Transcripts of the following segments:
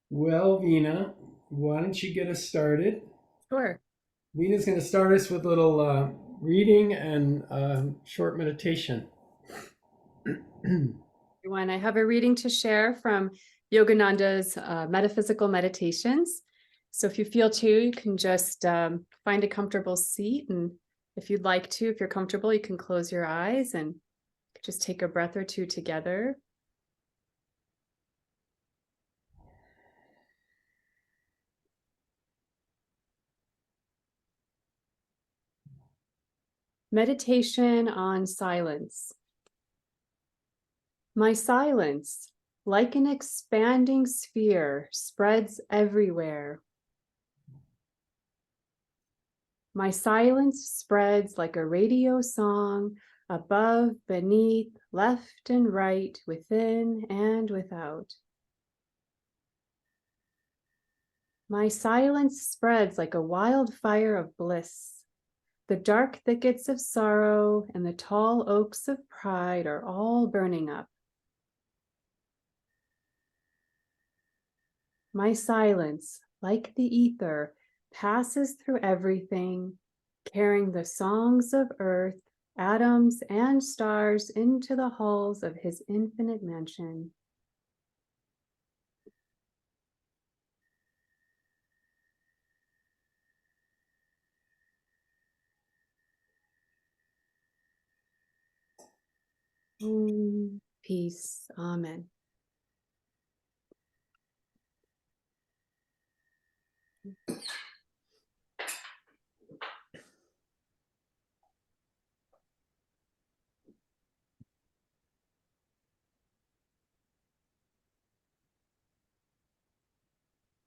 Well, Vina, why don't you get us started? Sure. Vina's going to start us with a little reading and short meditation. Everyone, I have a reading to share from Yogananda's Metaphysical Meditations. So if you feel to, you can just find a comfortable seat. And if you'd like to, if you're comfortable, you can close your eyes and just take a breath or two together. Meditation on silence. My silence, like an expanding sphere, spreads everywhere. My silence spreads like a radio song, above, beneath, left and right, within and without. My silence spreads like a wildfire of bliss. The dark thickets of sorrow and the tall oaks of pride are all burning up. My silence, like the ether, passes through everything, carrying the songs of earth, atoms, and stars into the halls of his infinite mansion. Peace. Amen.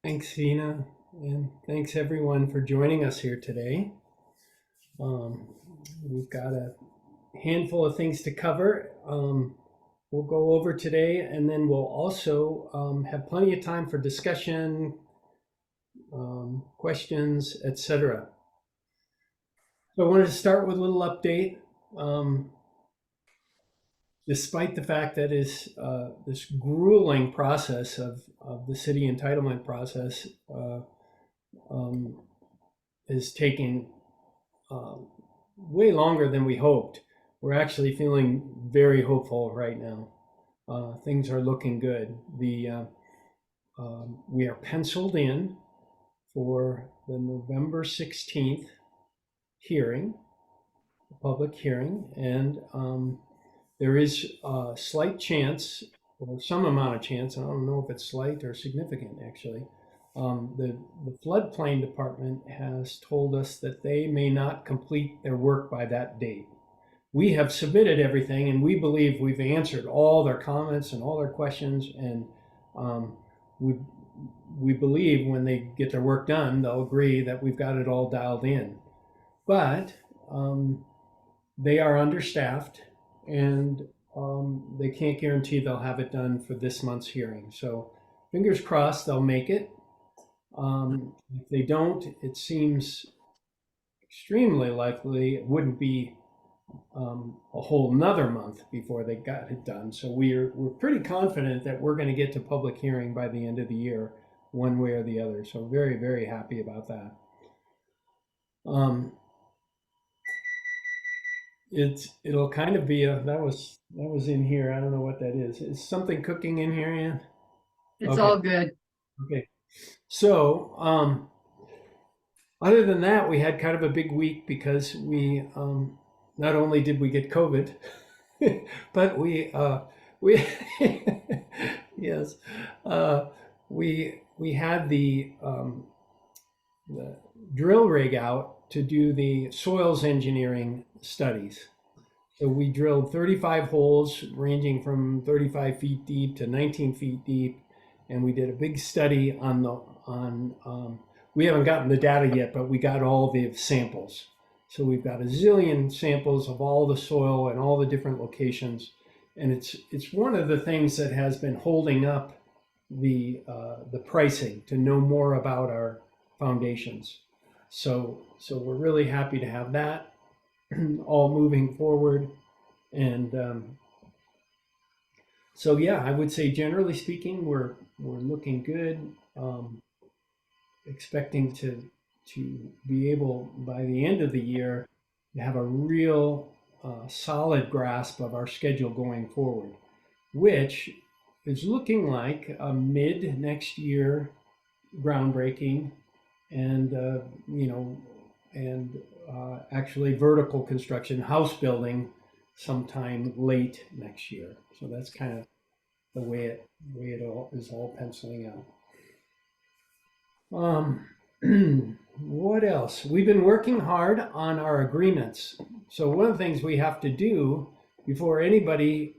Thanks, Vina, and thanks everyone for joining us here today. Um, we've got a handful of things to cover. We'll go over today, and then we'll also have plenty of time for discussion, questions, etc. So I wanted to start with a little update. Um, Despite the fact that is this grueling process of the city entitlement process um, is taking uh, way longer than we hoped, we're actually feeling very hopeful right now. Things are looking good. We are penciled in for the November 16th hearing, the public hearing, and there is a slight chance, or some amount of chance, I don't know if it's slight or significant actually. The floodplain department has told us that they may not complete their work by that date. We have submitted everything and we believe we've answered all their comments and all their questions, and um, we, we believe when they get their work done, they'll agree that we've got it all dialed in. But um, they are understaffed, and they can't guarantee they'll have it done for this month's hearing. So fingers crossed they'll make it. If they don't, it seems extremely likely it wouldn't be a whole nother month before they got it done. So we're pretty confident that we're going to get to public hearing by the end of the year, one way or the other. So very, very happy about that. Um, it'll kind of be a that was in here. I don't know what that is. Is something cooking in here, Ann? It's Okay, all good. okay. So other than that, we had kind of a big week because we not only did we get COVID, but we yes, uh, we had the drill rig out to do the soils engineering studies. So we drilled 35 holes ranging from 35 feet deep to 19 feet deep, and we did a big study on the on. We haven't gotten the data yet, but we got all the samples. So we've got a zillion samples of all the soil and all the different locations, and it's one of the things that has been holding up the pricing to know more about our foundations. So we're really happy to have that all moving forward. And so yeah, I would say generally speaking, we're looking good. um, expecting to be able by the end of the year to have a real solid grasp of our schedule going forward, which is looking like a mid next year groundbreaking and actually vertical construction house building sometime late next year. So that's kind of the way it all is all penciling out. What else? We've been working hard on our agreements. So one of the things we have to do before anybody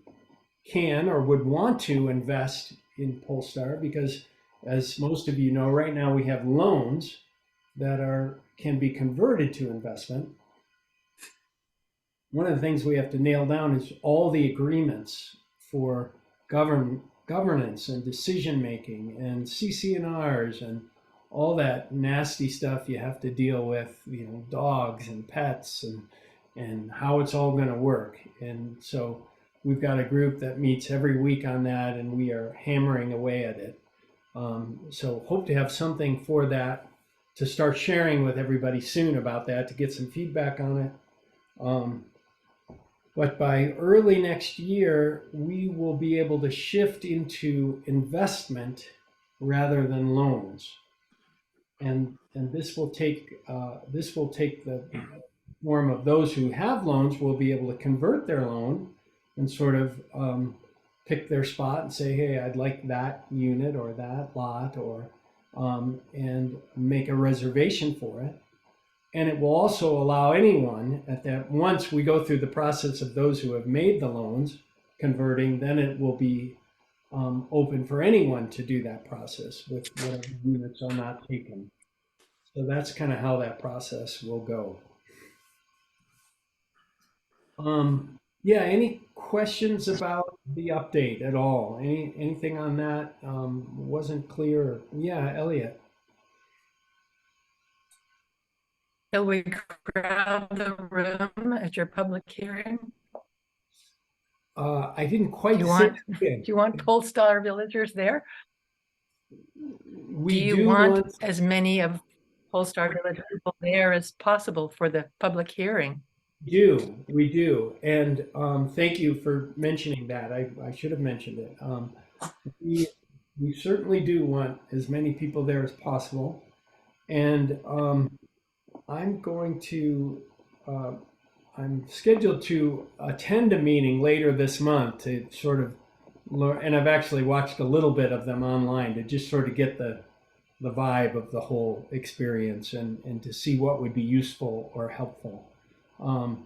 can or would want to invest in Polestar, because as most of you know, right now we have loans that can be converted to investment. One of the things we have to nail down is all the agreements for governance and decision making and CC&Rs and all that nasty stuff you have to deal with, dogs and pets and how it's all going to work. And so we've got a group that meets every week on that, and we are hammering away at it. So hope to have something for that to start sharing with everybody soon about that, to get some feedback on it. But by early next year, we will be able to shift into investment rather than loans. And this will take the form of those who have loans will be able to convert their loan and sort of pick their spot and say, hey, I'd like that unit or that lot, or and make a reservation for it. And it will also allow anyone once we go through the process of those who have made the loans converting, then it will be open for anyone to do that process with whatever units are not taken. So that's kind of how that process will go. Yeah, any questions about the update at all? Anything on that wasn't clear? Yeah, Elliot. Shall we crowd the room at your public hearing? I didn't quite Do you want Polestar villagers there? We do you want as many of Polestar village people there as possible for the public hearing? We do. And thank you for mentioning that. I should have mentioned it. We certainly do want as many people there as possible. And I'm scheduled to attend a meeting later this month to sort of learn, and I've actually watched a little bit of them online to just sort of get the vibe of the whole experience and to see what would be useful or helpful. And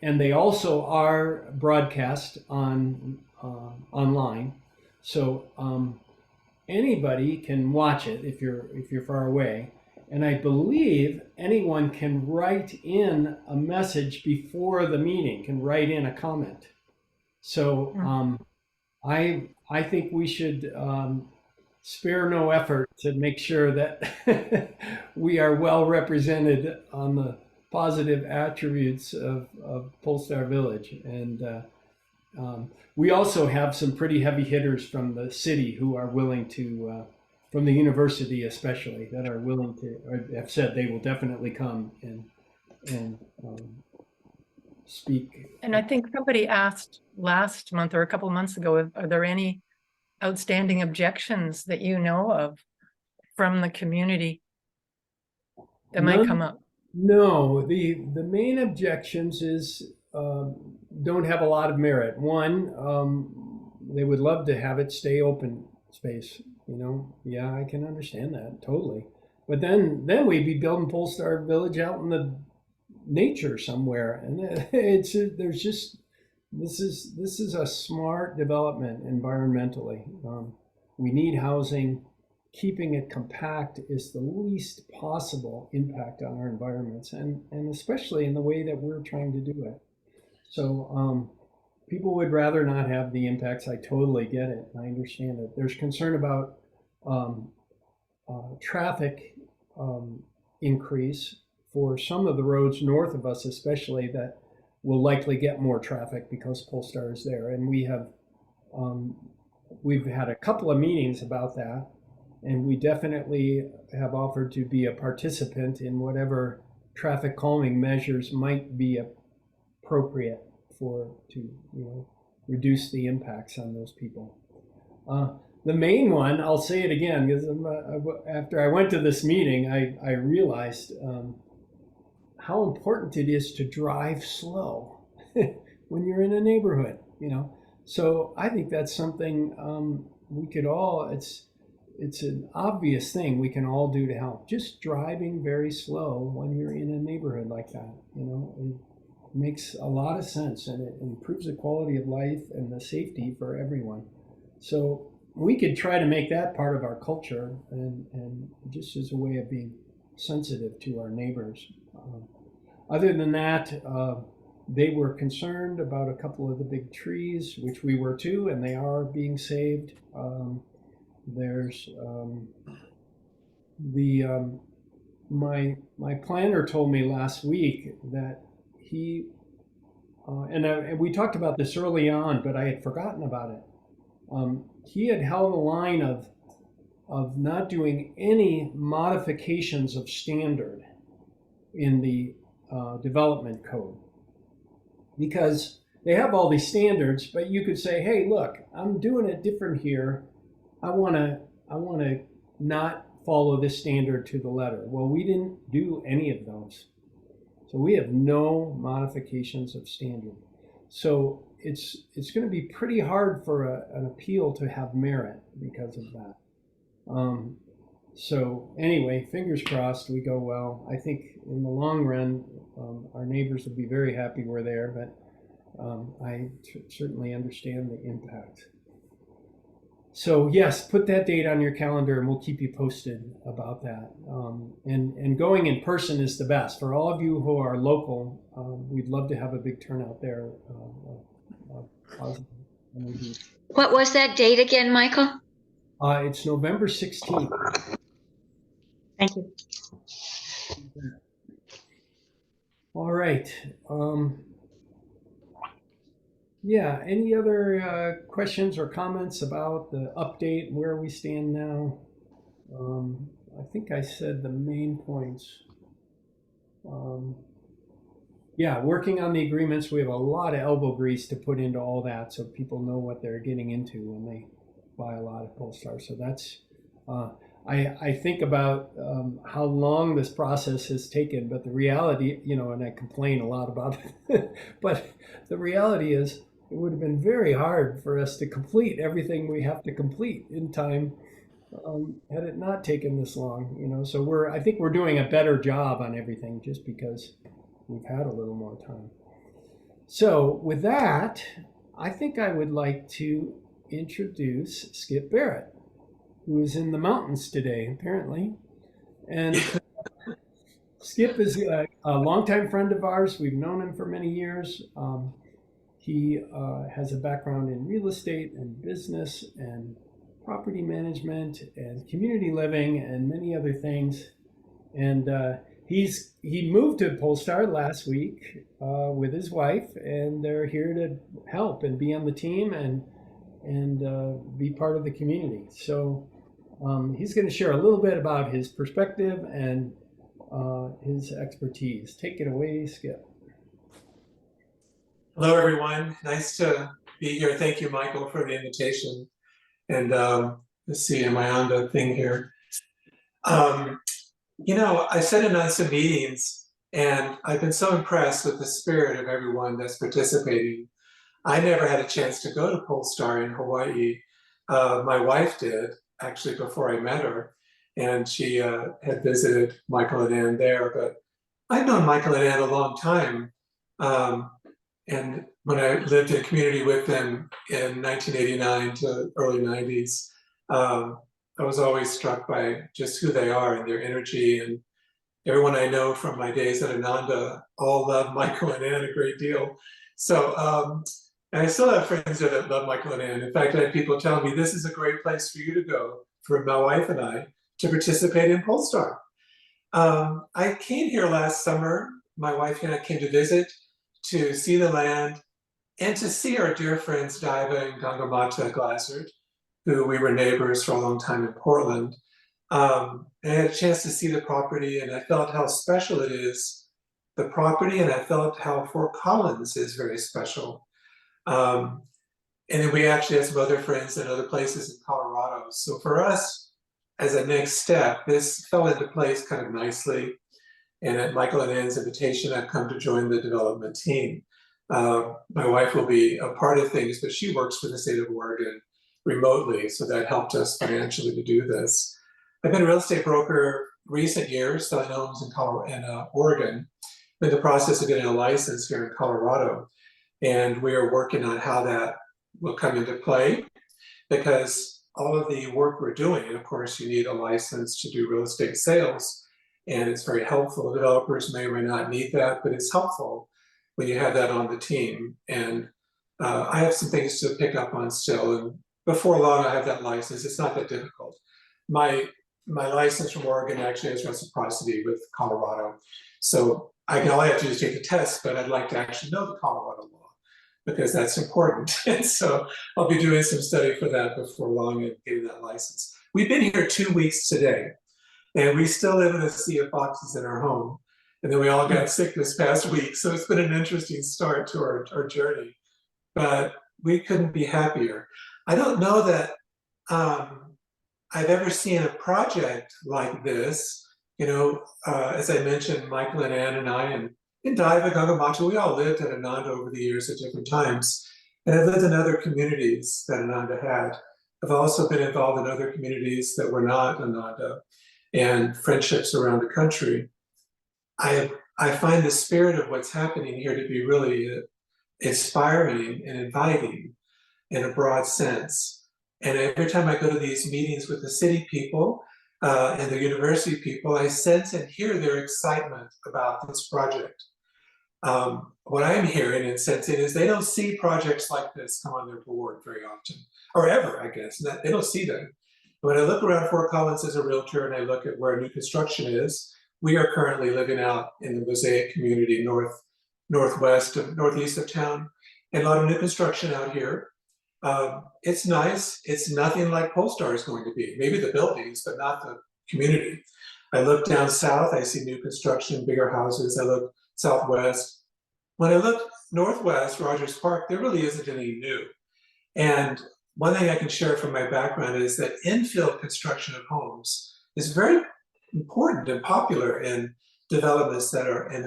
they also are broadcast online, so anybody can watch it if you're far away. And I believe anyone can write in a message before the meeting, can write in a comment. So I think we should spare no effort to make sure that we are well represented on the positive attributes of Polestar Village. And we also have some pretty heavy hitters from the city who are willing to, from the university especially, that are willing to, or have said they will definitely come and speak. And I think somebody asked last month or a couple of months ago, are there any outstanding objections that you know of from the community that might come up? No, the main objections is don't have a lot of merit. One, they would love to have it stay open space. Yeah, I can understand that totally. But then we'd be building Polestar Village out in the nature somewhere, and this is a smart development environmentally. We need housing. Keeping it compact is the least possible impact on our environments, and especially in the way that we're trying to do it. So people would rather not have the impacts. I totally get it. I understand it. There's concern about traffic increase for some of the roads north of us, especially, that will likely get more traffic because Polestar is there. And we've had a couple of meetings about that. and we definitely have offered to be a participant in whatever traffic calming measures might be appropriate to reduce the impacts on those people. The main one, I'll say it again, because after I went to this meeting, I realized how important it is to drive slow when you're in a neighborhood, So I think that's something we could all, it's an obvious thing we can all do to help. Just driving very slow when you're in a neighborhood like that, it makes a lot of sense, and it improves the quality of life and the safety for everyone. So we could try to make that part of our culture, and just as a way of being sensitive to our neighbors. Other than that, they were concerned about a couple of the big trees, which we were too, and they are being saved. There's my planner told me last week that he and we talked about this early on, but I had forgotten about it. He had held a line of not doing any modifications of standard in the development code, because they have all these standards, but you could say, hey, look, I'm doing it different here. I want to not follow this standard to the letter. Well, we didn't do any of those. So we have no modifications of standard. So it's going to be pretty hard for an appeal to have merit because of that. So anyway, fingers crossed we go well. I think in the long run, our neighbors will be very happy we're there, but I certainly understand the impact. So yes, put that date on your calendar and we'll keep you posted about that. And going in person is the best. For all of you who are local, we'd love to have a big turnout there. What was that date again, Michael? It's November 16th. Thank you. All right. Yeah, any other questions or comments about the update, where we stand now? I think I said the main points. Yeah, working on the agreements. We have a lot of elbow grease to put into all that so people know what they're getting into when they buy a lot of Polestar. So that's, I think about how long this process has taken, but the reality, and I complain a lot about it, but the reality is, it would have been very hard for us to complete everything we have to complete in time had it not taken this long. So I think we're doing a better job on everything just because we've had a little more time. So with that, I think I would like to introduce Skip Barrett, who is in the mountains today, apparently. And Skip is a longtime friend of ours. We've known him for many years. He has a background in real estate and business and property management and community living and many other things. And he moved to Polestar last week with his wife, and they're here to help and be on the team and be part of the community. So he's going to share a little bit about his perspective and his expertise. Take it away, Skip. Hello, everyone. Nice to be here. Thank you, Michael, for the invitation. And let's see, am I on the thing here? I sat in on some meetings, and I've been so impressed with the spirit of everyone that's participating. I never had a chance to go to Polestar in Hawaii. My wife did, actually, before I met her, and she had visited Michael and Ann there. But I've known Michael and Ann a long time. And when I lived in community with them in 1989 to early 90s, I was always struck by just who they are and their energy. And everyone I know from my days at Ananda all love Michael and Ann a great deal. So, and I still have friends there that love Michael and Ann. In fact, I had people tell me this is a great place for you to go, for my wife and I, to participate in Polestar. I came here last summer. My wife and I came to visit, to see the land, and to see our dear friends Diva and Gangamata Glassard, who we were neighbors for a long time in Portland. And I had a chance to see the property, and I felt how special it is, the property, and I felt how Fort Collins is very special. Um, and then we actually had some other friends in other places in Colorado. So for us, as a next step, this fell into place kind of nicely. And at Michael and Ann's invitation, I've come to join the development team. My wife will be a part of things, but she works for the state of Oregon remotely, so that helped us financially to do this. I've been a real estate broker recent years, selling homes in Oregon. I'm in the process of getting a license here in Colorado, and we are working on how that will come into play, because all of the work we're doing, of course, you need a license to do real estate sales, and it's very helpful. Developers may or may not need that, but it's helpful when you have that on the team. And I have some things to pick up on still, and before long I have that license. It's not that difficult. My license from Oregon actually has reciprocity with Colorado, so all I have to do is take the test, but I'd like to actually know the Colorado law, because that's important. And so I'll be doing some study for that before long and getting that license. We've been here 2 weeks today, and we still live in a sea of boxes in our home. And then we all got sick this past week. So it's been an interesting start to our journey, but we couldn't be happier. I don't know that I've ever seen a project like this. As I mentioned, Michael and Ann and I, and in Daiva, Gangamacha, we all lived at Ananda over the years at different times. And I've lived in other communities that Ananda had. I've also been involved in other communities that were not Ananda, and friendships around the country. I find the spirit of what's happening here to be really inspiring and inviting in a broad sense. And every time I go to these meetings with the city people and the university people, I sense and hear their excitement about this project. What I'm hearing and sensing is they don't see projects like this come on their board very often, or ever, I guess. They don't see them. When I look around Fort Collins as a realtor and I look at where new construction is, we are currently living out in the Mosaic community, northeast of town, and a lot of new construction out here. It's nice. It's nothing like Polestar is going to be. Maybe the buildings, but not the community. I look down south, I see new construction, bigger houses. I look southwest. When I look northwest, Rogers Park, there really isn't any new. And one thing I can share from my background is that infill construction of homes is very important and popular in developments that are in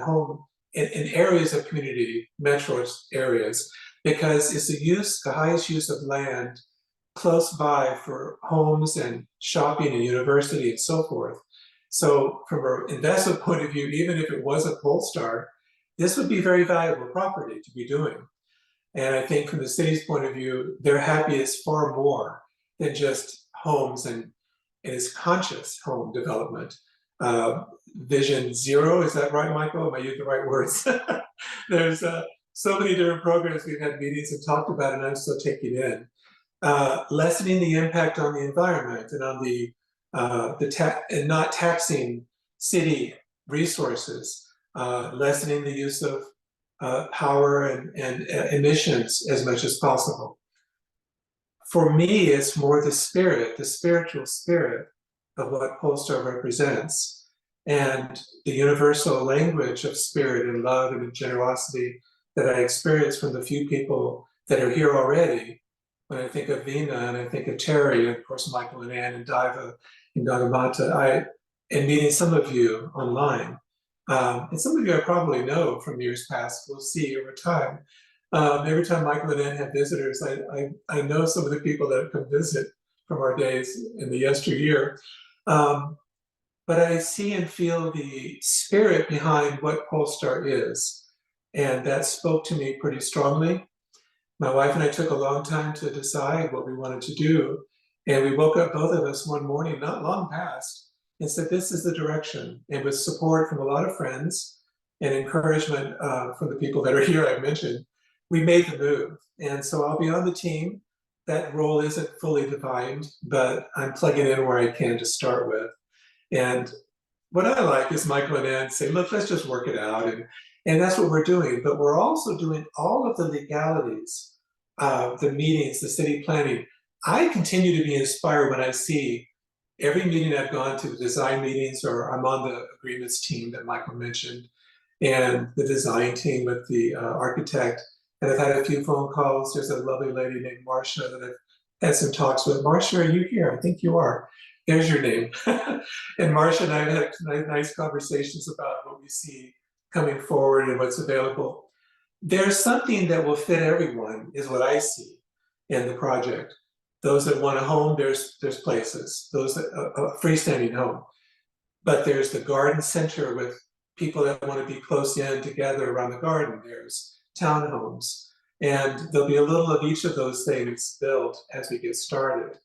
areas of community, metro areas, because it's the highest use of land close by for homes and shopping and university and so forth. So from an investment point of view, even if it was a Polestar, this would be very valuable property to be doing. And I think from the city's point of view, their happy is far more than just homes and it's conscious home development. Vision Zero, is that right, Michael? Am I using the right words? There's so many different programs we've had meetings and talked about, and I'm still taking in. Lessening the impact on the environment and on and not taxing city resources, lessening the use of power and emissions as much as possible. For me, it's more the spiritual spirit of what Polestar represents, and the universal language of spirit and love and generosity that I experience from the few people that are here already. When I think of Vina and I think of Terry, and of course Michael and Ann and Daiva and Gagamata, and meeting some of you online. And some of you I probably know from years past, we'll see over time. Every time Michael and Ann have visitors, I know some of the people that have come visit from our days in the yesteryear. But I see and feel the spirit behind what Polestar is. And that spoke to me pretty strongly. My wife and I took a long time to decide what we wanted to do. And we woke up, both of us, one morning, not long past, and said, this is the direction. And with support from a lot of friends and encouragement from the people that are here, I've mentioned, we made the move. And so I'll be on the team. That role isn't fully defined, but I'm plugging in where I can to start with. And what I like is Michael and Ann say, look, let's just work it out. And that's what we're doing. But we're also doing all of the legalities, the meetings, the city planning. I continue to be inspired when I see every meeting I've gone to, the design meetings, or I'm on the agreements team that Michael mentioned, and the design team with the architect. And I've had a few phone calls. There's a lovely lady named Marcia that I've had some talks with. Marcia, are you here? I think you are. There's your name. And Marcia and I have had nice conversations about what we see coming forward and what's available. There's something that will fit everyone, is what I see in the project. Those that want a home, there's places. Those that a freestanding home, but there's the garden center with people that want to be close in together around the garden. There's townhomes, and there'll be a little of each of those things built as we get started.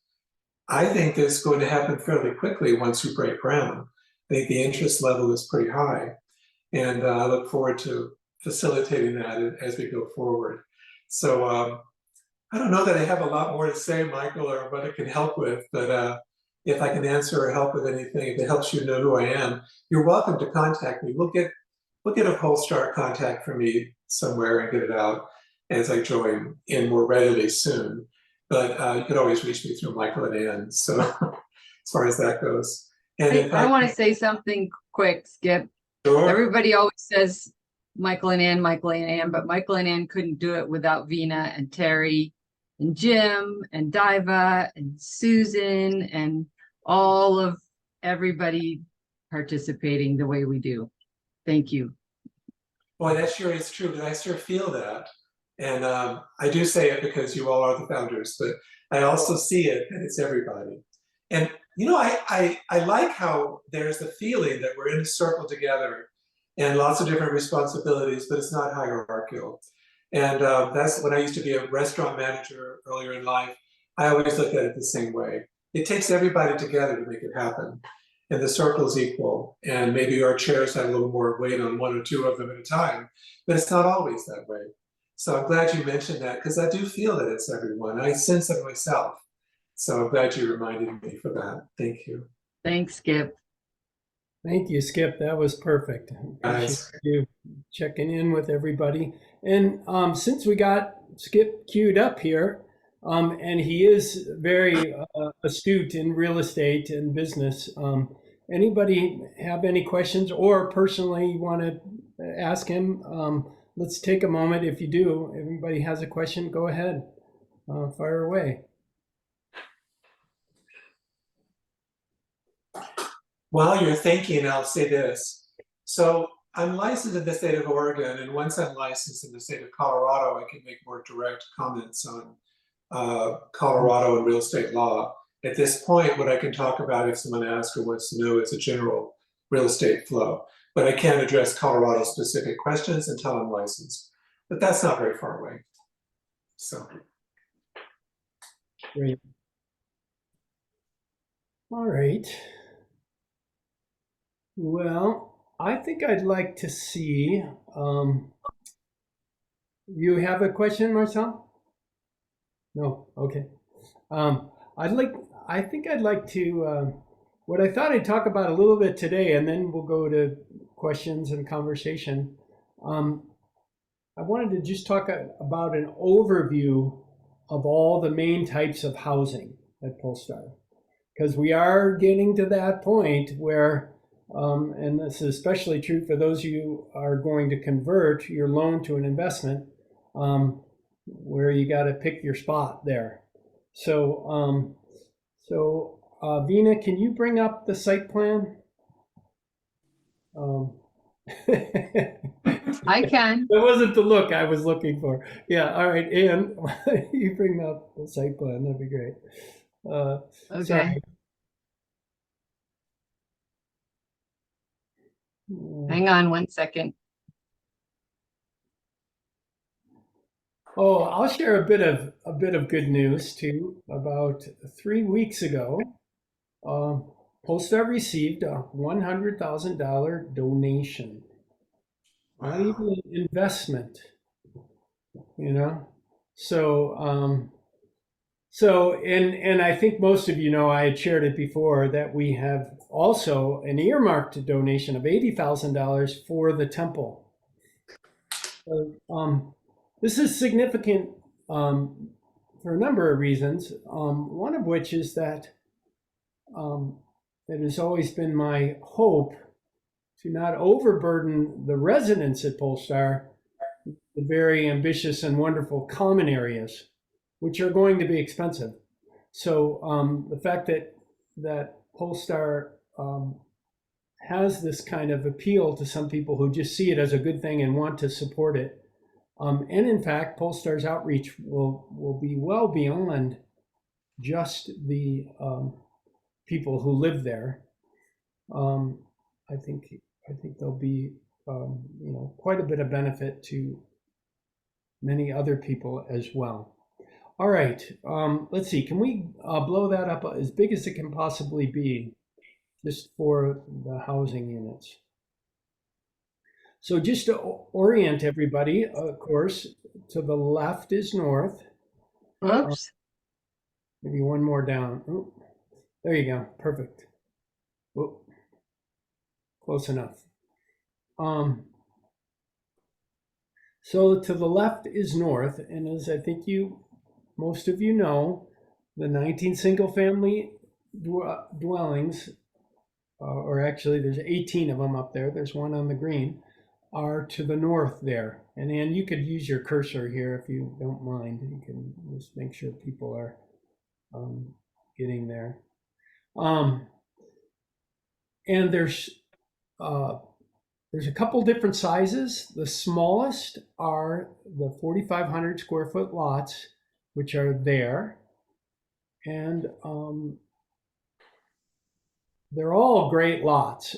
I think this is going to happen fairly quickly once we break ground. I think the interest level is pretty high, and I look forward to facilitating that as we go forward. So I don't know that I have a lot more to say, Michael, or what I can help with, but if I can answer or help with anything, if it helps you know who I am, you're welcome to contact me. We'll get a Polestar contact from me somewhere and get it out as I join in more readily soon. But you could always reach me through Michael and Ann. So as far as that goes. And I want to say something quick, Skip. sure. Everybody always says Michael and Ann, but Michael and Ann couldn't do it without Vina and Terry and Jim and Diva and Susan and all of everybody participating the way we do. Thank you. Boy, that sure is true, but I sure feel that. And I do say it because you all are the founders, but I also see it, and it's everybody. And you know, I like how there's the feeling that we're in a circle together and lots of different responsibilities, but it's not hierarchical. And that's when I used to be a restaurant manager earlier in life. I always looked at it the same way. It takes everybody together to make it happen. And the circle's equal. And maybe our chairs have a little more weight on one or two of them at a time, but it's not always that way. So I'm glad you mentioned that, because I do feel that it's everyone. I sense it myself. So I'm glad you reminded me for that. Thank you. Thanks, Skip. Thank you, Skip. That was perfect. Nice. Appreciate you checking in with everybody. And since we got Skip queued up here, and he is very astute in real estate and business, anybody have any questions or personally want to ask him? Let's take a moment. If you do, if anybody has a question, go ahead, fire away. While you're thinking, I'll say this. So I'm licensed in the state of Oregon, and once I'm licensed in the state of Colorado, I can make more direct comments on Colorado and real estate law. At this point, what I can talk about if someone asks or wants to know is a general real estate flow. But I can't address Colorado specific questions until I'm licensed. But that's not very far away. So. Great. All right. Well, I think I'd like to see, you have a question, Marcel? No, okay. I think I'd like to, what I thought I'd talk about a little bit today, and then we'll go to questions and conversation. I wanted to just talk about an overview of all the main types of housing at Polestar, because we are getting to that point where, and this is especially true for those of you who are going to convert your loan to an investment, where you got to pick your spot there. So, Vina, can you bring up the site plan? I can. That wasn't the look I was looking for. Yeah, all right, Ann, you bring up the site plan, that'd be great. Okay. Sorry. Hang on 1 second. Oh, I'll share a bit of good news too. About 3 weeks ago, Polestar received a $100,000 donation. Not even an investment, you know. So, and I think most of you know, I had shared it before, that we have also an earmarked donation of $80,000 for the temple. So, this is significant for a number of reasons. One of which is that it has always been my hope to not overburden the residents at Polestar with the very ambitious and wonderful common areas, which are going to be expensive. So the fact that Polestar has this kind of appeal to some people who just see it as a good thing and want to support it. And in fact, Polestar's outreach will be well beyond just the people who live there. I think there'll be quite a bit of benefit to many other people as well. All right, let's see. Can we blow that up as big as it can possibly be, just for the housing units? So just to orient everybody, of course, to the left is north. Oops. Maybe one more down. Oh, there you go. Perfect. Whoop. Close enough. So to the left is north, and as I think most of you know, the 19 single-family dwellings, or actually there's 18 of them up there. There's one on the green, are to the north there. And Ann, you could use your cursor here if you don't mind. You can just make sure people are getting there. And there's a couple different sizes. The smallest are the 4,500 square foot lots, which are there. And they're all great lots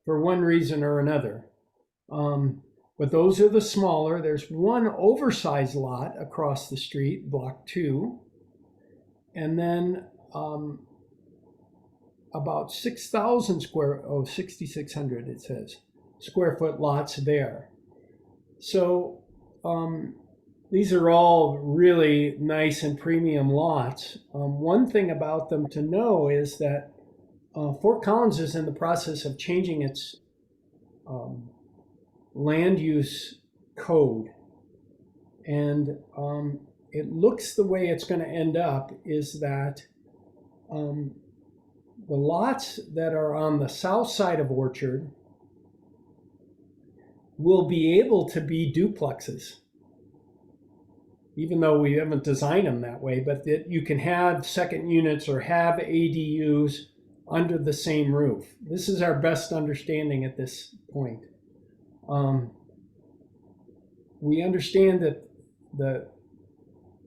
for one reason or another. But those are the smaller. There's one oversized lot across the street, block 2. And then about 6,600 it says, square foot lots there. So these are all really nice and premium lots. One thing about them to know is that Fort Collins is in the process of changing its land use code. And it looks the way it's going to end up is that the lots that are on the south side of Orchard will be able to be duplexes, even though we haven't designed them that way, but that you can have second units or have ADUs under the same roof. This is our best understanding at this point. We understand that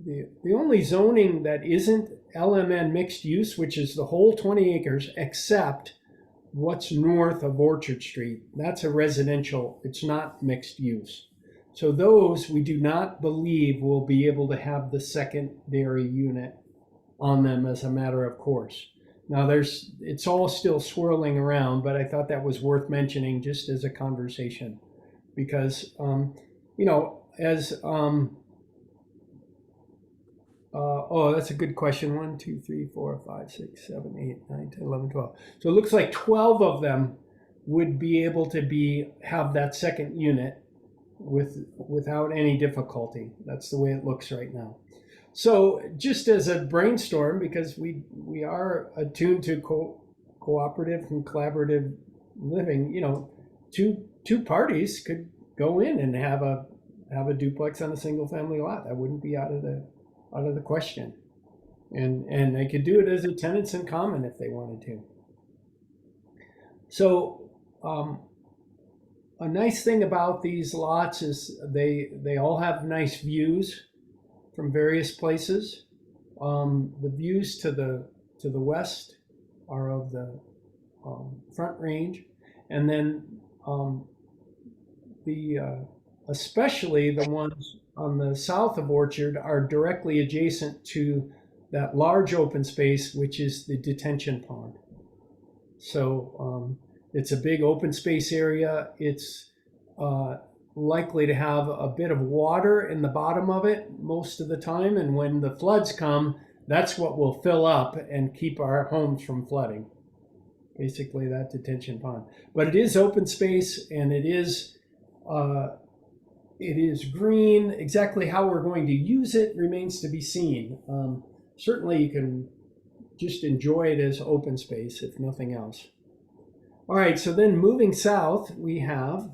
the only zoning that isn't LMN mixed use, which is the whole 20 acres, except what's north of Orchard Street. That's a residential, it's not mixed use. So those we do not believe will be able to have the secondary unit on them as a matter of course. Now it's all still swirling around, but I thought that was worth mentioning just as a conversation because, that's a good question. 1, 2, 3, 4, 5, 6, 7, 8, 9, 10, 11, 12. So it looks like 12 of them would be able to have that second unit without any difficulty. That's the way it looks right now. So just as a brainstorm, because we are attuned to cooperative and collaborative living, two parties could go in and have a duplex on a single family lot. That wouldn't be out of the question. And they could do it as a tenants in common if they wanted to. So a nice thing about these lots is they all have nice views from various places. The views to the west are of the Front Range, and then especially the ones on the south of Orchard are directly adjacent to that large open space, which is the detention pond. So it's a big open space area. It's likely to have a bit of water in the bottom of it most of the time. And when the floods come, that's what will fill up and keep our homes from flooding. Basically that detention pond. But it is open space and it is green. Exactly how we're going to use it remains to be seen. Certainly you can just enjoy it as open space, if nothing else. All right, so then moving south, we have,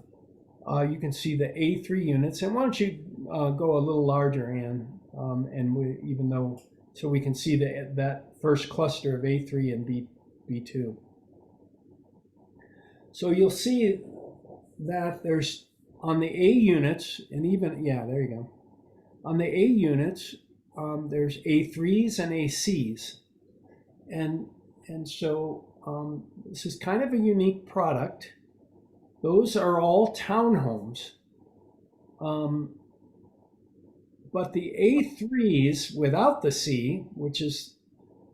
you can see the A3 units. And why don't you go a little larger, Ann, even though, so we can see that first cluster of A3 and B2. So you'll see that there's, on the A units, and even, yeah, there you go. On the A units, there's A3s and ACs. And so this is kind of a unique product. Those are all townhomes. But the A3s without the C, which is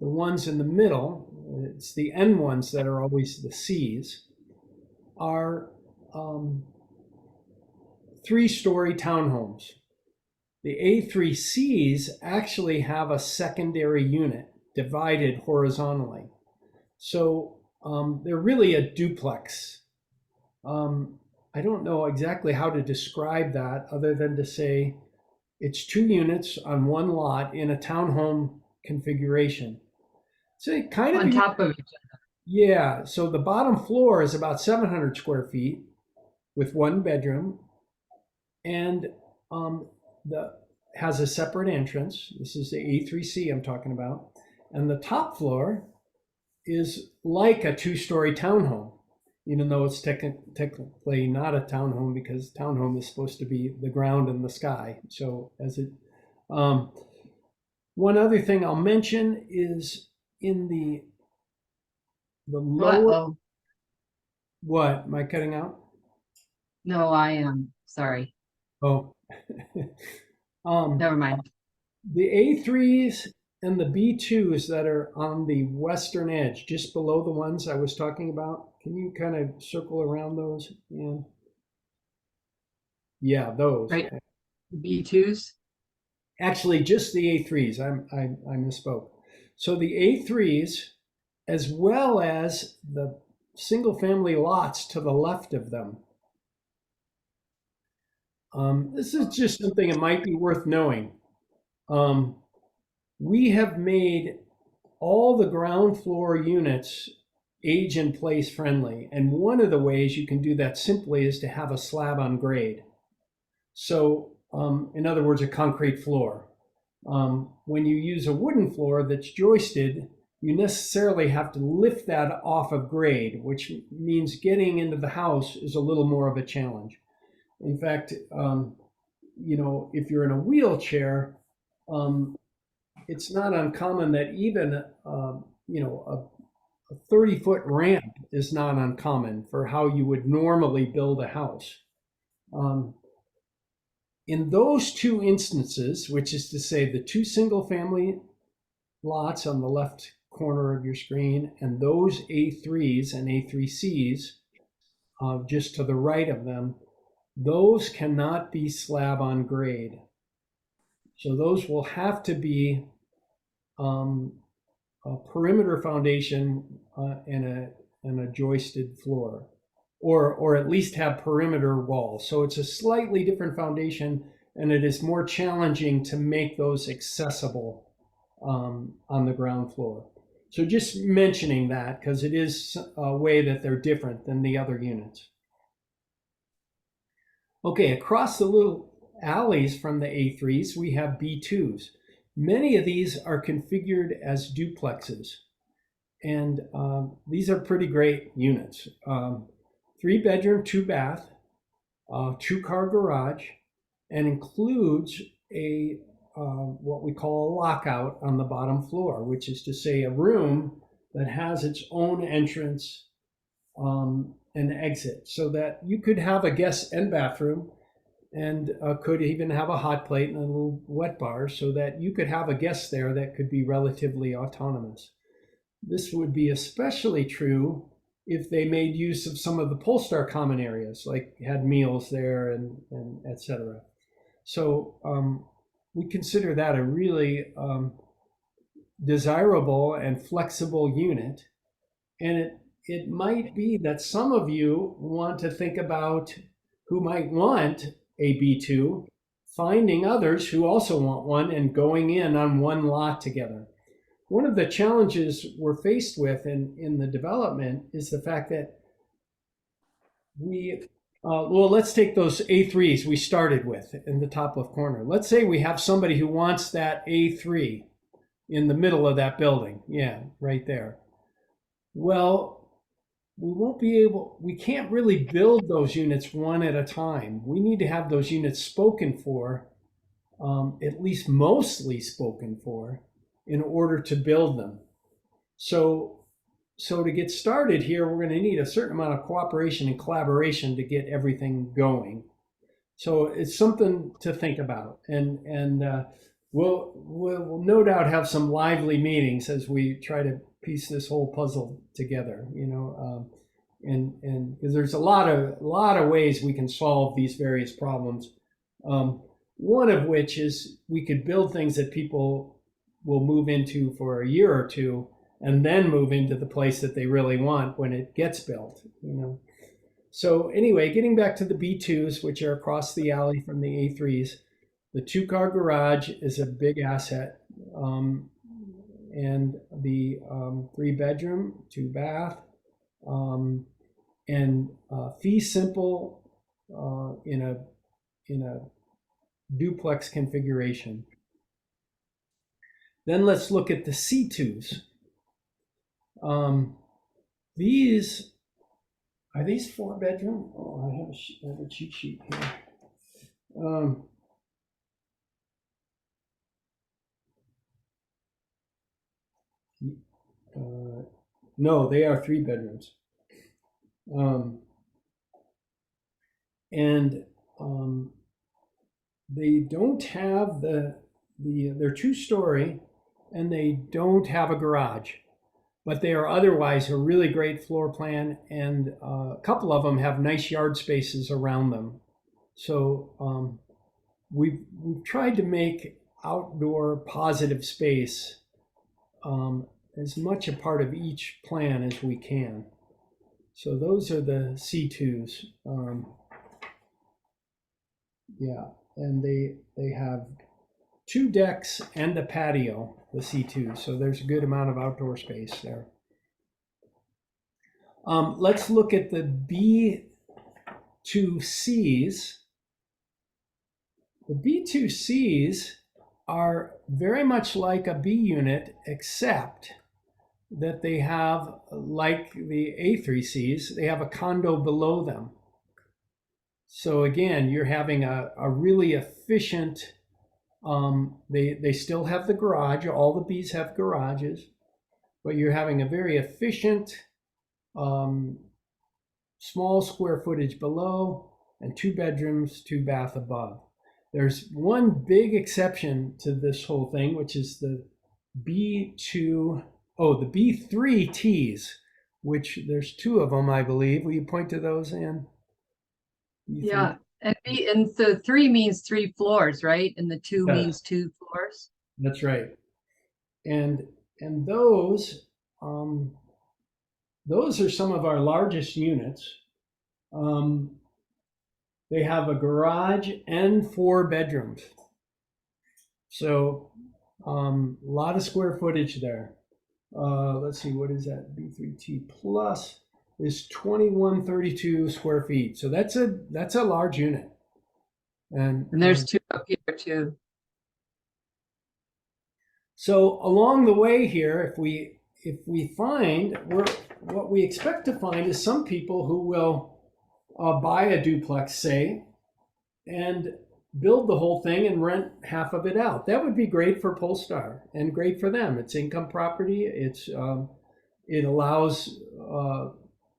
the ones in the middle, it's the N ones that are always the Cs, are 3-story townhomes. The A3Cs actually have a secondary unit divided horizontally. So they're really a duplex. I don't know exactly how to describe that other than to say it's 2 units on one lot in a townhome configuration. So kind of On top of each other. yeah, so the bottom floor is about 700 square feet with 1 bedroom, and has a separate entrance. This is the A3C I'm talking about. And the top floor is like a 2-story townhome, even though it's technically not a townhome, because townhome is supposed to be the ground and the sky. So one other thing I'll mention is in the lower. Uh-oh. What? Am I cutting out? No, I am sorry. Oh. Never mind. The A3s and the B2s that are on the western edge, just below the ones I was talking about, can you kind of circle around those? Yeah, those. Right. B2s. Actually, just the A3s. I misspoke. So the A3s, as well as the single-family lots to the left of them. This is just something that might be worth knowing. We have made all the ground floor units age and place friendly. And one of the ways you can do that simply is to have a slab on grade. So in other words, a concrete floor. When you use a wooden floor that's joisted, you necessarily have to lift that off of grade, which means getting into the house is a little more of a challenge. In fact, if you're in a wheelchair, it's not uncommon that even, a 30-foot ramp is not uncommon for how you would normally build a house. In those 2 instances, which is to say the 2 single-family lots on the left corner of your screen and those A3s and A3Cs just to the right of them, those cannot be slab on grade. So those will have to be a perimeter foundation and a joisted floor, or at least have perimeter walls. So it's a slightly different foundation, and it is more challenging to make those accessible on the ground floor. So just mentioning that, because it is a way that they're different than the other units. Okay, across the little alleys from the A3s, we have B2s. Many of these are configured as duplexes, and these are pretty great units. 3-bedroom, 2-bath, 2-car garage, and includes what we call a lockout on the bottom floor, which is to say a room that has its own entrance and exit, so that you could have a guest and bathroom, and could even have a hot plate and a little wet bar, so that you could have a guest there that could be relatively autonomous. This would be especially true if they made use of some of the Polestar common areas, like had meals there and etc. So we consider that a really desirable and flexible unit. And it might be that some of you want to think about who might want a B2, finding others who also want one and going in on one lot together. one of the challenges we're faced with in the development is the fact that well, let's take those A3s we started with in the top left corner. Let's say we have somebody who wants that A3 in the middle of that building. Yeah, right there. Well, we can't really build those units one at a time. We need to have those units spoken for, at least mostly spoken for, in order to build them. So to get started here, we're going to need a certain amount of cooperation and collaboration to get everything going. So it's something to think about, and we'll no doubt have some lively meetings as we try to piece this whole puzzle together. And because there's a lot of ways we can solve these various problems. One of which is we could build things that people will move into for a year or two, and then move into the place that they really want when it gets built. So anyway, getting back to the B2s, which are across the alley from the A3s, the 2-car garage is a big asset, and the 3-bedroom, 2-bath, and fee simple in a duplex configuration. Then let's look at the C2s. These are these 4-bedroom? Oh, I have a cheat sheet here. No, they are 3 bedrooms. And they don't have they're 2-story, and they don't have a garage, but they are otherwise a really great floor plan, and a couple of them have nice yard spaces around them. So we've tried to make outdoor positive space as much a part of each plan as we can. So those are the C2s. Yeah, and they have 2 decks and a patio, the C2. So there's a good amount of outdoor space there. Let's look at the B2Cs. The B2Cs are very much like a B unit, except that they have, like the A3Cs, they have a condo below them. So again, you're having a really efficient, they still have the garage, all the Bs have garages, but you're having a very efficient, small square footage below, and 2 bedrooms, 2-bath above. There's one big exception to this whole thing, which is the B3Ts, which there's 2 of them, I believe. Will you point to those, Ann? Yeah, and so 3 means 3 floors, right? And the 2 means 2 floors. That's right. And those are some of our largest units. They have a garage and 4 bedrooms. So a lot of square footage there. Let's see, what is that? B3T plus is 2132 square feet. So that's a large unit. And there's 2 up here too. So along the way here, if we find, what we expect to find is some people who will buy a duplex, say, and build the whole thing and rent half of it out. That would be great for Polestar and great for them. It's income property. It allows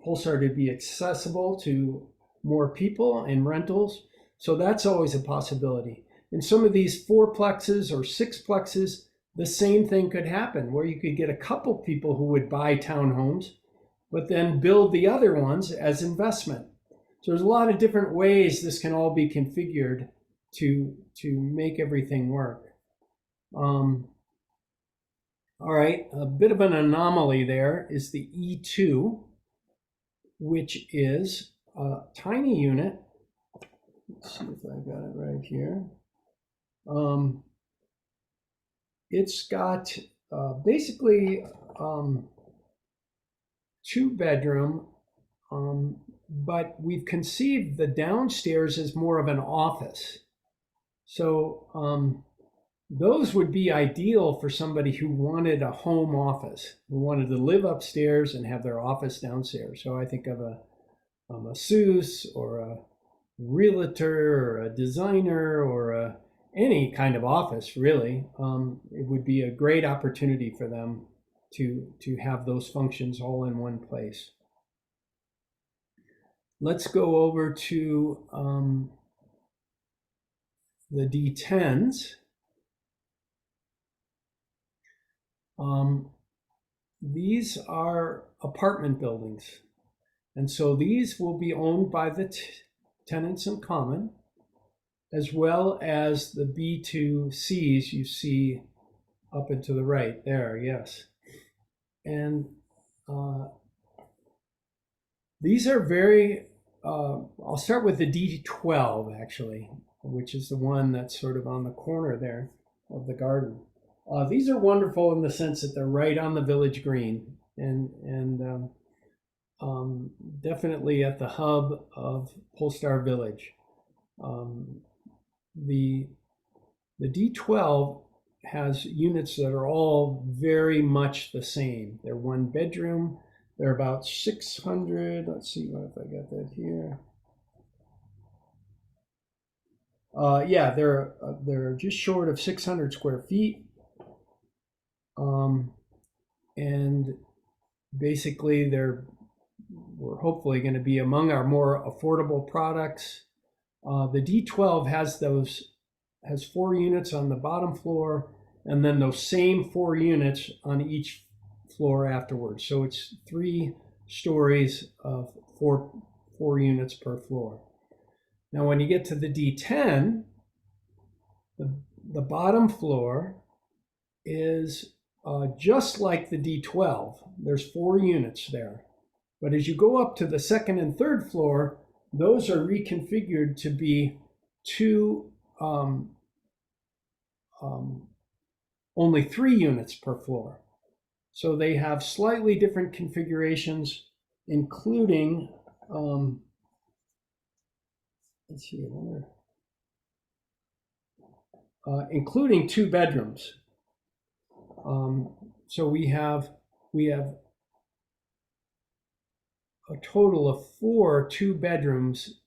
Polestar to be accessible to more people in rentals. So that's always a possibility. In some of these 4-plexes or 6-plexes, the same thing could happen, where you could get a couple people who would buy townhomes, but then build the other ones as investment. So there's a lot of different ways this can all be configured to make everything work. All right, a bit of an anomaly there is the E2, which is a tiny unit. Let's see if I got it right here. It's got basically 2-bedroom, but we've conceived the downstairs as more of an office. So those would be ideal for somebody who wanted a home office, who wanted to live upstairs and have their office downstairs. So I think of a masseuse or a realtor or a designer or any kind of office, really. It would be a great opportunity for them to have those functions all in one place. Let's go over to the D10s. These are apartment buildings. And so these will be owned by the tenants in common, as well as the B2Cs you see up and to the right there, yes. And these are very, I'll start with the D12 actually, which is the one that's sort of on the corner there of the garden. These are wonderful in the sense that they're right on the village green and definitely at the hub of Polestar Village. The D12 has units that are all very much the same. They're 1-bedroom. They're about 600. Let's see if I got that here. Yeah, they're just short of 600 square feet. And basically we're hopefully going to be among our more affordable products. The D12 has 4 units on the bottom floor, and then those same 4 units on each floor afterwards. So it's 3 stories of 4 units per floor. Now, when you get to the D10, the bottom floor is just like the D12. There's 4 units there. But as you go up to the 2nd and 3rd floor, those are reconfigured to be 2, only 3 units per floor. So they have slightly different configurations, including, let's see, including 2 bedrooms. So we have a total of 4 2-bedrooms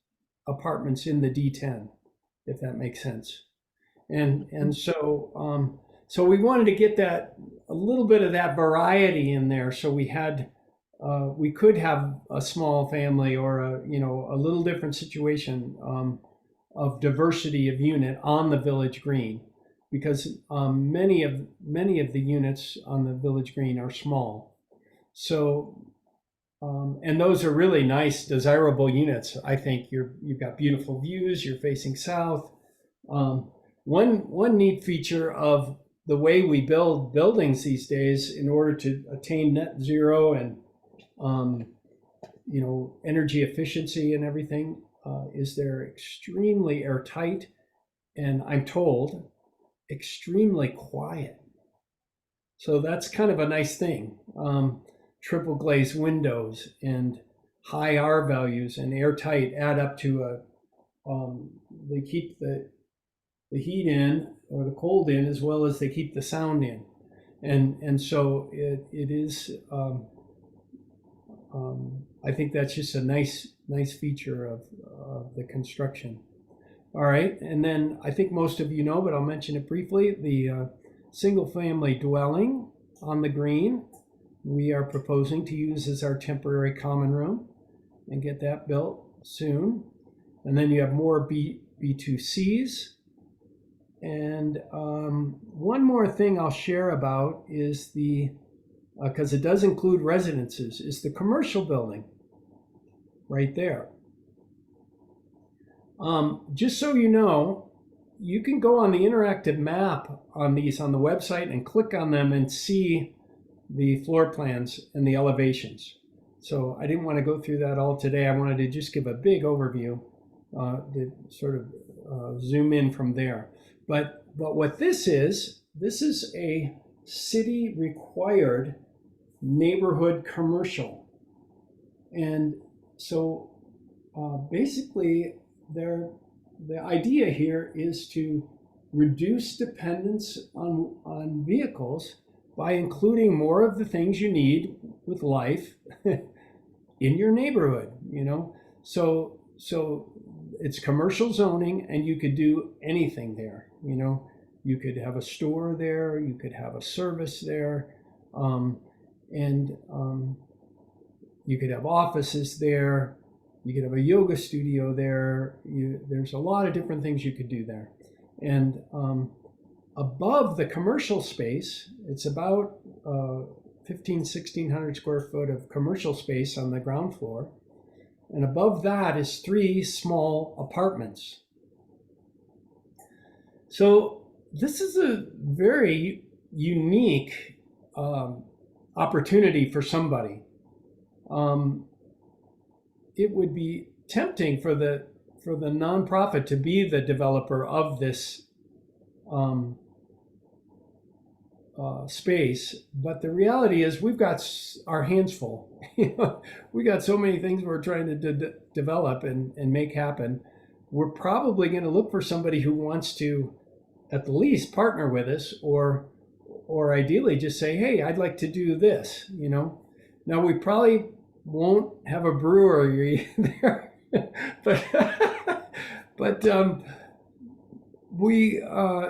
apartments in the D10, if that makes sense. And so we wanted to get that a little bit of that variety in there. So we could have a small family or a little different situation of diversity of unit on the village green, because many of the units on the village green are small. So and those are really nice, desirable units. I think you've got beautiful views. You're facing south. One neat feature of the way we build buildings these days in order to attain net zero and energy efficiency and everything is they're extremely airtight, and I'm told extremely quiet. So that's kind of a nice thing. Triple glazed windows and high R values and airtight add up to they keep the heat in or the cold in, as well as they keep the sound in, and so it is. I think that's just a nice feature of the construction. All right, and then I think most of you know, but I'll mention it briefly. The single family dwelling on the green, we are proposing to use as our temporary common room and get that built soon. And then you have more B2Cs. And one more thing I'll share about is because it does include residences, is the commercial building right there. Just so you know, you can go on the interactive map on these on the website and click on them and see the floor plans and the elevations. So I didn't want to go through that all today. I wanted to just give a big overview to sort of zoom in from there. But what this is a city required neighborhood commercial. And so basically the idea here is to reduce dependence on vehicles by including more of the things you need with life in your neighborhood, you know. So it's commercial zoning, and you could do anything there, you know. You could have a store there, you could have a service there, and you could have offices there, you could have a yoga studio there. There's a lot of different things you could do there. And above the commercial space, it's about 1,600 square foot of commercial space on the ground floor. And above that is 3 small apartments. So this is a very unique opportunity for somebody. It would be tempting for the nonprofit to be the developer of this space, but the reality is we've got our hands full. We got so many things we're trying to develop and make happen. We're probably going to look for somebody who wants to at the least partner with us, or ideally just say, hey, I'd like to do this, you know. Now we probably won't have a brewery there, but we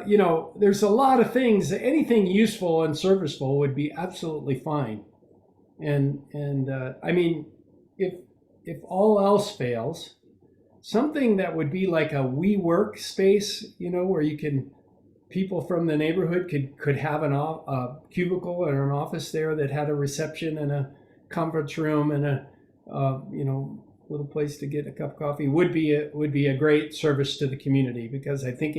you know, there's a lot of things. Anything useful and serviceful would be absolutely fine. And I mean, if all else fails, something that would be like a WeWork space, you know, where you can, people from the neighborhood could have a cubicle or an office there that had a reception and a conference room and a you know, little place to get a cup of coffee, would be a great service to the community, because I think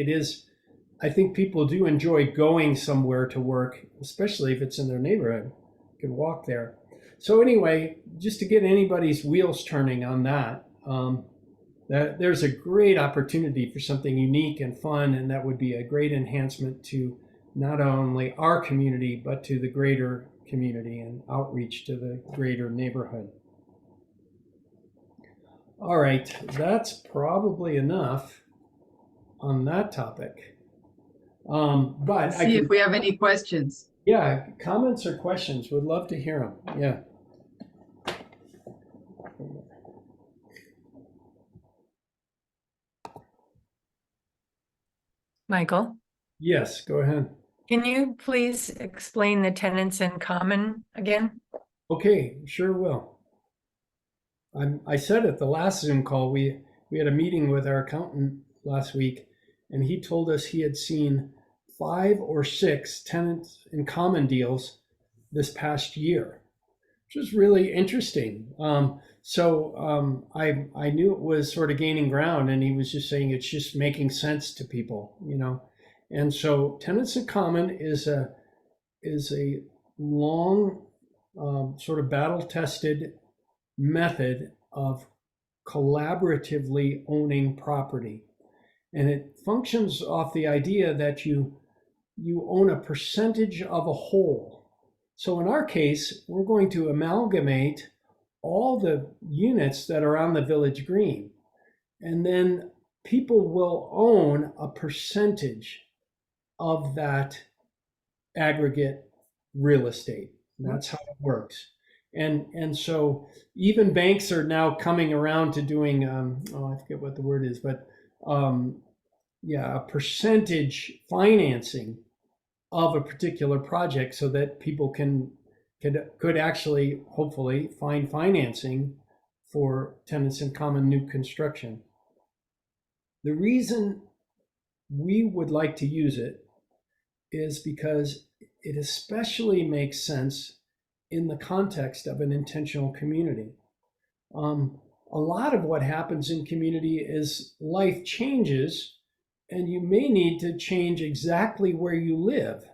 people do enjoy going somewhere to work, especially if it's in their neighborhood. You can walk there. So anyway, just to get anybody's wheels turning on that, there's a great opportunity for something unique and fun, and that would be a great enhancement to not only our community, but to the greater community and outreach to the greater neighborhood. All right, that's probably enough on that topic. But See if we have any questions. Yeah, comments or questions, would love to hear them. Yeah. Michael, Yes, go ahead. can you please explain the tenants in common again? Okay, sure will. I said at the last Zoom call, we had a meeting with our accountant last week, and he told us he had seen 5 or 6 tenants in common deals this past year, which was really interesting. So I knew it was sort of gaining ground, and he was just saying it's just making sense to people, you know. And so tenants in common is a long sort of battle-tested method of collaboratively owning property. And it functions off the idea that you own a percentage of a whole. So in our case, we're going to amalgamate all the units that are on the village green. And then people will own a percentage of that aggregate real estate. That's how it works. And so even banks are now coming around to doing, I forget what the word is, but a percentage financing of a particular project, so that people could actually hopefully find financing for tenants in common new construction. The reason we would like to use it is because it especially makes sense in the context of an intentional community. A lot of what happens in community is life changes, and you may need to change exactly where you live.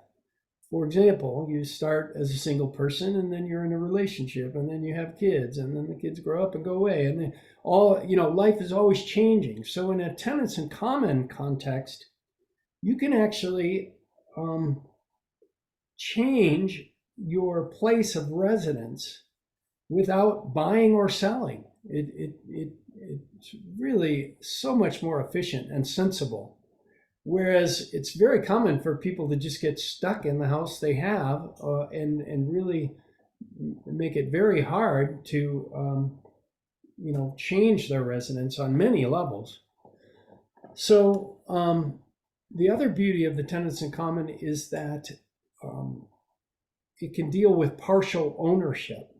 For example, you start as a single person, and then you're in a relationship, and then you have kids, and then the kids grow up and go away, and then life is always changing. So in a tenants in common context, you can actually change your place of residence without buying or selling. It's really so much more efficient and sensible. Whereas it's very common for people to just get stuck in the house they have and really make it very hard to change their residence on many levels. So the other beauty of the tenants in common is that it can deal with partial ownership.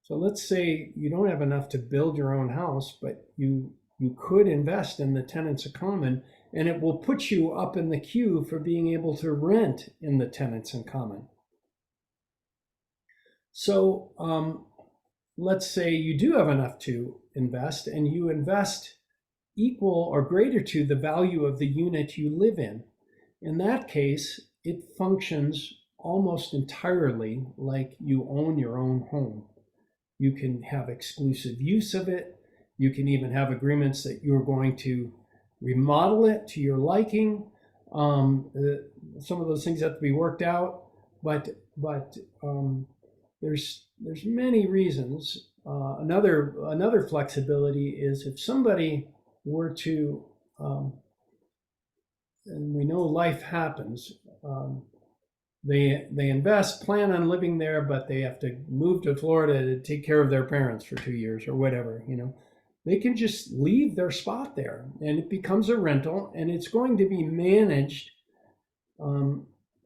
So let's say you don't have enough to build your own house, but you could invest in the tenants in common, and it will put you up in the queue for being able to rent in the tenants in common. So let's say you do have enough to invest, and you invest equal or greater to the value of the unit you live in. In that case, it functions almost entirely like you own your own home. You can have exclusive use of it. You can even have agreements that you're going to remodel it to your liking. Some of those things have to be worked out, but there's many reasons. Another flexibility is if somebody were to, and we know life happens, they invest, plan on living there, but they have to move to Florida to take care of their parents for 2 years or whatever, they can just leave their spot there and it becomes a rental, and it's going to be managed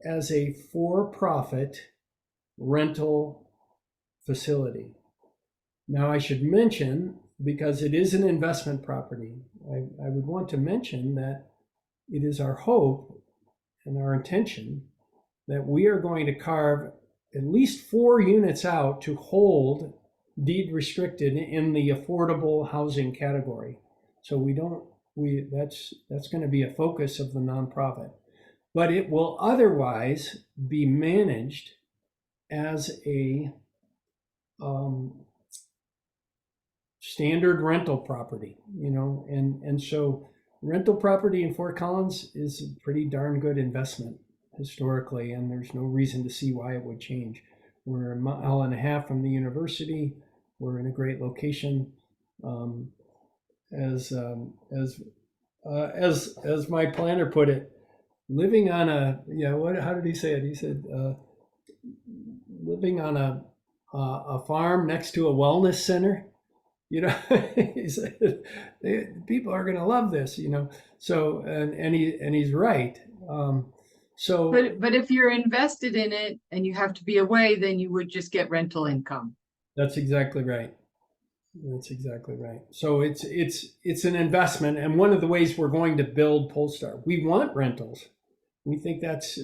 as a for-profit rental facility. Now, I should mention, because it is an investment property, I would want to mention that it is our hope and our intention that we are going to carve at least 4 units out to hold deed restricted in the affordable housing category. So that's going to be a focus of the nonprofit, but it will otherwise be managed as a standard rental property, and so rental property in Fort Collins is a pretty darn good investment historically, and there's no reason to see why it would change. We're a mile and a half from the university. We're in a great location. As my planner put it, living on how did he say it? He said, living on a farm next to a wellness center. He said, people are going to love this, So, and he's right. But if you're invested in it and you have to be away, then you would just get rental income. That's exactly right. That's exactly right. So it's an investment, and one of the ways we're going to build Polestar, we want rentals. We think that's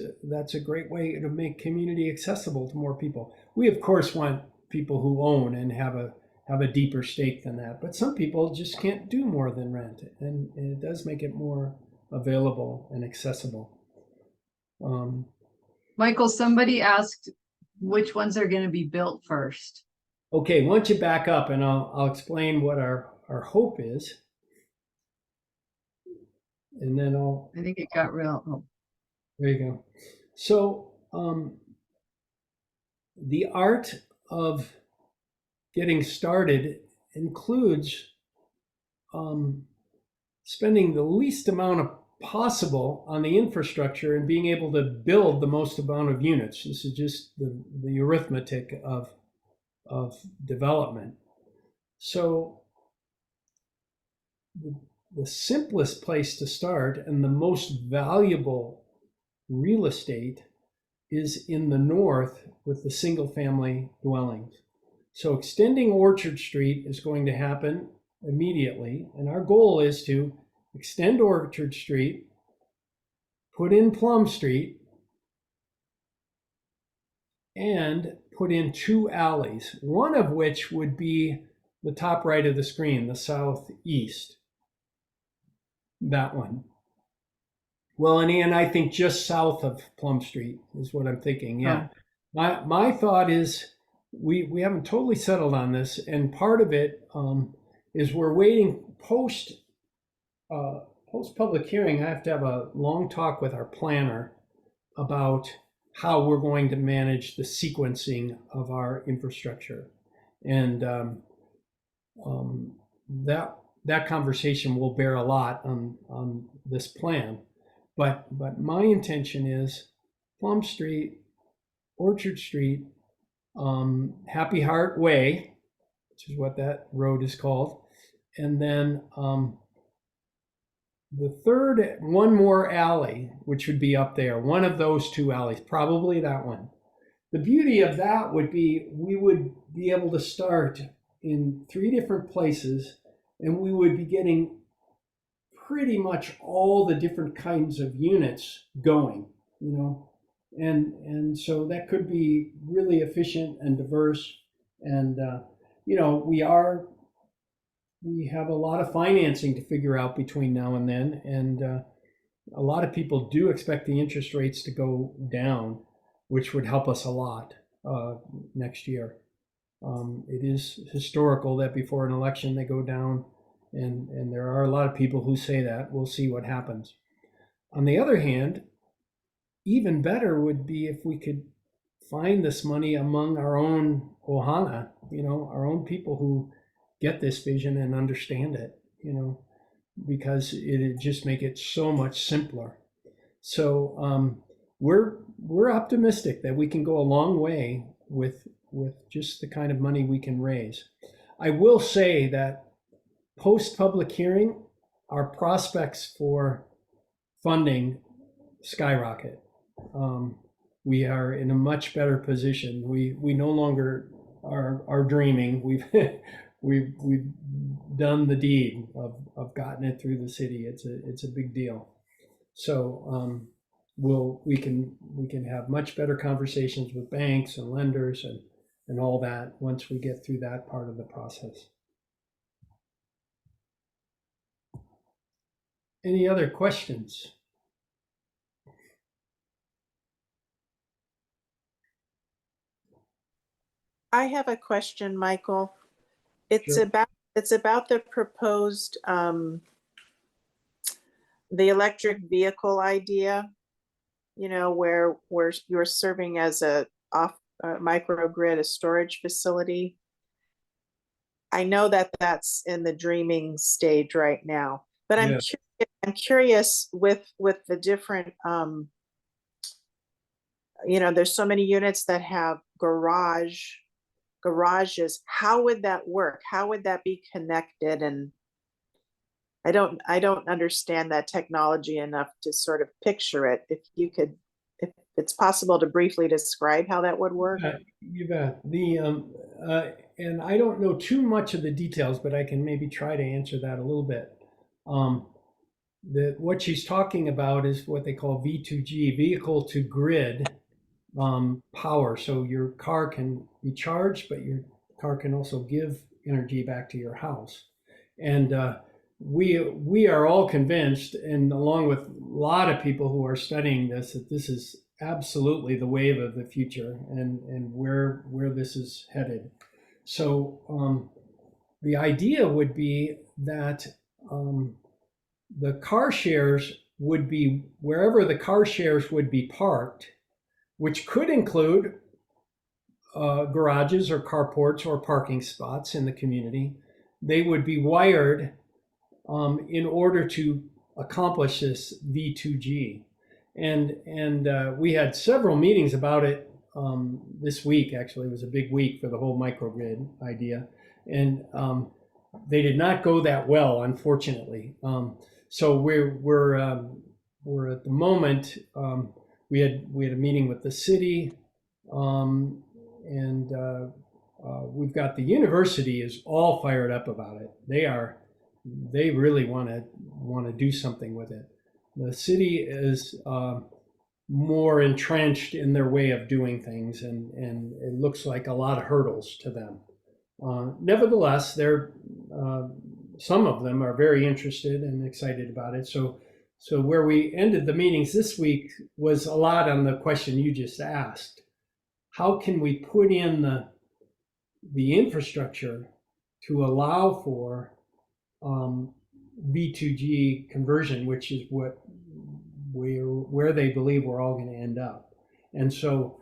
a great way to make community accessible to more people. We of course want people who own and have a deeper stake than that, but some people just can't do more than rent, and it does make it more available and accessible. Michael, somebody asked which ones are going to be built first. Okay, why don't you back up and I'll explain what our hope is. And then I think it got real. Oh. There you go. So the art of getting started includes spending the least amount of possible on the infrastructure and being able to build the most amount of units. This is just the arithmetic of development. So the simplest place to start and the most valuable real estate is in the north with the single family dwellings. So extending Orchard Street is going to happen immediately, and our goal is to extend Orchard Street, put in Plum Street, and put in 2 alleys, one of which would be the top right of the screen, the southeast. That one. Well, and I think just south of Plum Street is what I'm thinking. Yeah. Oh. My thought is we haven't totally settled on this, and part of it is we're waiting post public hearing. I have to have a long talk with our planner about how we're going to manage the sequencing of our infrastructure. And that conversation will bear a lot on this plan. But my intention is Plum Street, Orchard Street, Happy Heart Way, which is what that road is called, and then the third, one more alley, which would be up there, one of those two alleys, probably that one. The beauty of that would be we would be able to start in 3 different places, and we would be getting pretty much all the different kinds of units going, you know. And so that could be really efficient and diverse. And, you know, we have a lot of financing to figure out between now and then. And a lot of people do expect the interest rates to go down, which would help us a lot next year. It is historical that before an election they go down. And there are a lot of people who say that. We'll see what happens. On the other hand, even better would be if we could find this money among our own ohana, you know, our own people who get this vision and understand it, you know, because it'd just make it so much simpler. So we're optimistic that we can go a long way with just the kind of money we can raise. I will say that post public hearing, our prospects for funding skyrocket. We are in a much better position. We no longer are dreaming. We've done the deed of gotten it through the city. It's a big deal. So we can have much better conversations with banks and lenders and all that once we get through that part of the process. Any other questions? I have a question, Michael. It's Sure. about the proposed the electric vehicle idea, you know, where you're serving as a microgrid, a storage facility. I know that that's in the dreaming stage right now, but Yeah. I'm curious with the different you know, there's so many units that have garages. How would that work? How would that be connected? And I don't understand that technology enough to sort of picture it. If it's possible to briefly describe how that would work. You bet. And I don't know too much of the details, but I can maybe try to answer that a little bit. What she's talking about is what they call V2G, vehicle to grid power. So your car can be charged, but your car can also give energy back to your house. And we are all convinced, and along with a lot of people who are studying this, that this is absolutely the wave of the future and where this is headed. So the idea would be that the car shares would be wherever the car shares would be parked, which could include garages or carports or parking spots in the community. They would be wired in order to accomplish this V2G. And we had several meetings about it this week. Actually, it was a big week for the whole microgrid idea. And they did not go that well, unfortunately. So we're at the moment, we had a meeting with the city, and we've got the university is all fired up about it. They really want to do something with it. The city is more entrenched in their way of doing things, and it looks like a lot of hurdles to them. Nevertheless, some of them are very interested and excited about it. So where we ended the meetings this week was a lot on the question you just asked. How can we put in the infrastructure to allow for V2G conversion, which is where they believe we're all going to end up. And so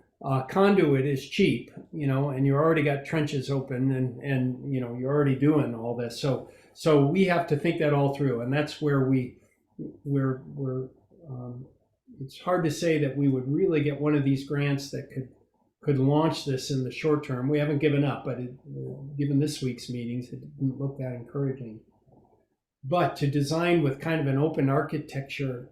conduit is cheap, you know, and you already got trenches open, and you know, you're already doing all this. So we have to think that all through, and that's where we're it's hard to say that we would really get one of these grants that could launch this in the short term. We haven't given up, but given this week's meetings, it didn't look that encouraging. But to design with kind of an open architecture